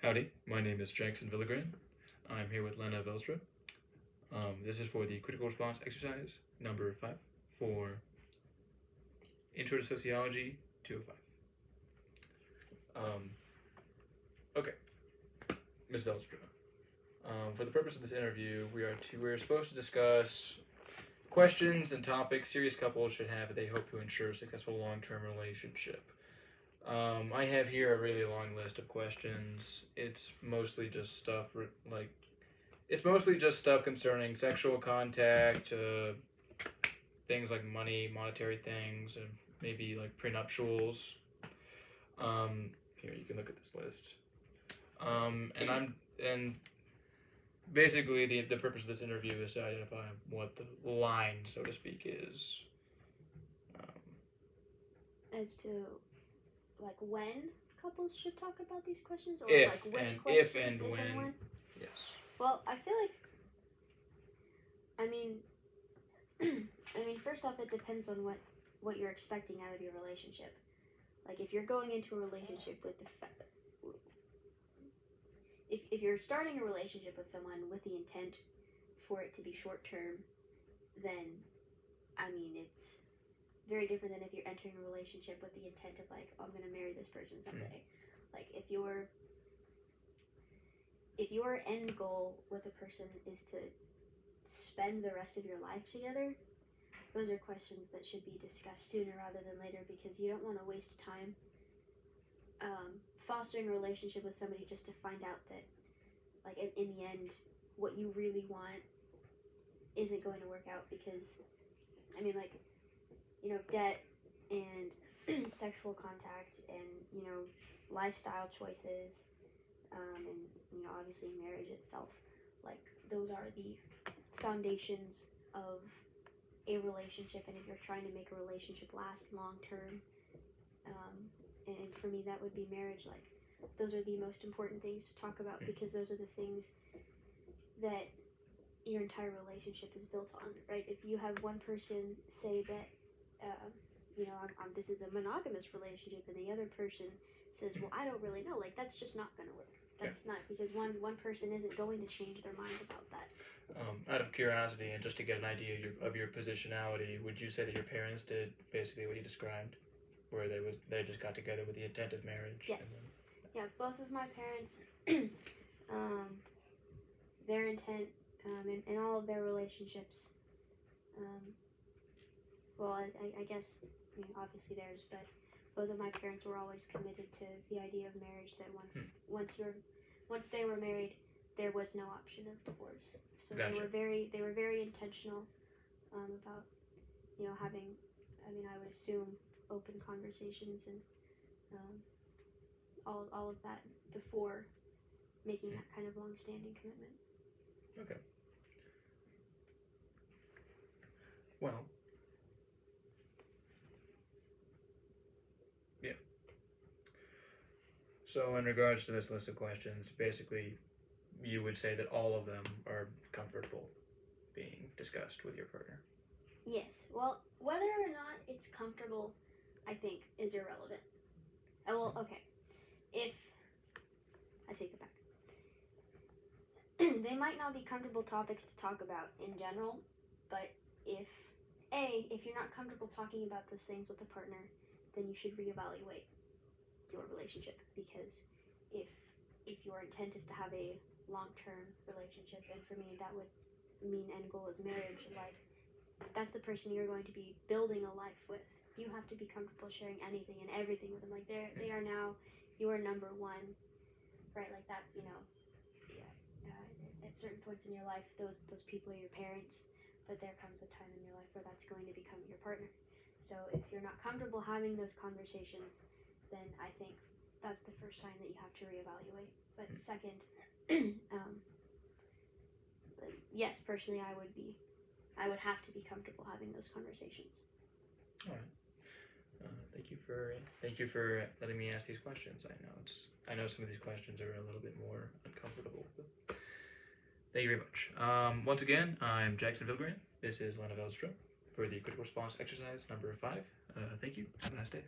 Howdy, my name is Jackson Villagran. I'm here with Lena Velstra. This is for the critical response exercise number 5 for Intro to Sociology 205. Okay, Ms. Velstra. For the purpose of this interview, we're supposed to discuss questions and topics serious couples should have if they hope to ensure a successful long-term relationship. I have here a really long list of questions. It's mostly just stuff concerning sexual contact, things like money, monetary things, and maybe like prenuptials. Here you can look at this list. And basically the purpose of this interview is to identify what the line, so to speak, is. As to like when couples should talk about these questions, or if like which and questions, if and when. Yes. Well, I feel like, I mean, first off, it depends on what you're expecting out of your relationship. Like, if you're going into a relationship with if you're starting a relationship with someone with the intent for it to be short term, then, I mean, it's very different than if you're entering a relationship with the intent of like, oh, I'm gonna marry this person someday. Like, if your end goal with a person is to spend the rest of your life together, those are questions that should be discussed sooner rather than later, because you don't want to waste time fostering a relationship with somebody just to find out that, like, in the end, what you really want isn't going to work out. Because, I mean, like, you know, debt and sexual contact and, you know, lifestyle choices, and, you know, obviously marriage itself, like, those are the foundations of a relationship. And if you're trying to make a relationship last long term, and for me that would be marriage, like, those are the most important things to talk about, because those are the things that your entire relationship is built on, right? If you have one person say that, you know, this is a monogamous relationship, and the other person says, well, I don't really know, like, that's just not going to work. That's not, because one person isn't going to change their mind about that. Out of curiosity, and just to get an idea of your positionality, would you say that your parents did basically what you described, where they just got together with the intent of marriage? Yes. Yeah, both of my parents, their intent in all of their relationships, well, I guess, I mean, obviously theirs, but both of my parents were always committed to the idea of marriage, that once they were married, there was no option of divorce. So Gotcha. they were very intentional about, you know, having, I mean, I would assume, open conversations and all of that before making that kind of long-standing commitment. Okay. Well, yeah. So in regards to this list of questions, basically, you would say that all of them are comfortable being discussed with your partner? Yes. Well, whether or not it's comfortable, I think, is irrelevant. Well, okay. I take it back. They might not be comfortable topics to talk about in general, but if you're not comfortable talking about those things with a partner, then you should reevaluate your relationship. Because if your intent is to have a long-term relationship, and for me that would mean end goal is marriage, like, that's the person you're going to be building a life with. You have to be comfortable sharing anything and everything with them. Like, they are now your number one, right? Like that, you know, at certain points in your life, those people are your parents, but there comes a time in your life where that's going to become your partner. So if you're not comfortable having those conversations, then I think that's the first sign that you have to reevaluate. But second, yes, personally, I would have to be comfortable having those conversations. All right. Thank you for letting me ask these questions. I know some of these questions are a little bit more uncomfortable, but thank you very much. Once again, I'm Jackson Villagran. This is Lena Velstra for the critical response exercise number 5. Thank you. Have a nice day.